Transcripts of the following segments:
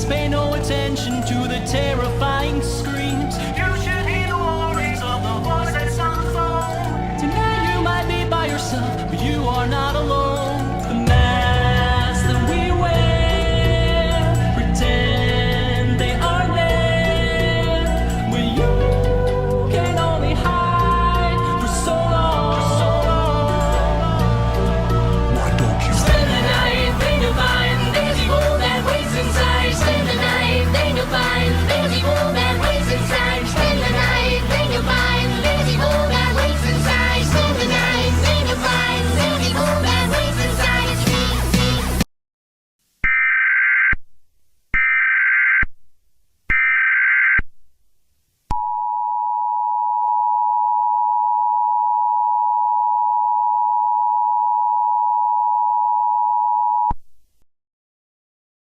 pay no attention to the terrifying screams. You should hear the warnings of the voice that's on the phone. Tonight you might be by yourself, but you are not alone. The masks that we wear pretend they are there, but you can only hide for so long. Why don't you Spend the night, think you'll find there's evil that waits inside. Spend the night, think you'll find there's evil that waits inside. Spend the night, think you'll find there's evil that waits inside. Spend the night, think you'll find there's evil that waits inside.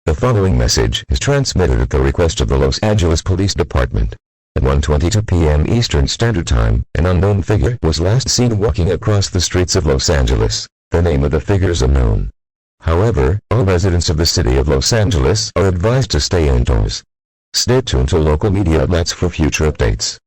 The following message is transmitted at the request of the Los Angeles Police Department. At 1:22 p.m. Eastern Standard Time, an unknown figure was last seen walking across the streets of Los Angeles. The name of the figure is unknown. However, all residents of the city of Los Angeles are advised to stay indoors. Stay tuned to local media outlets for future updates.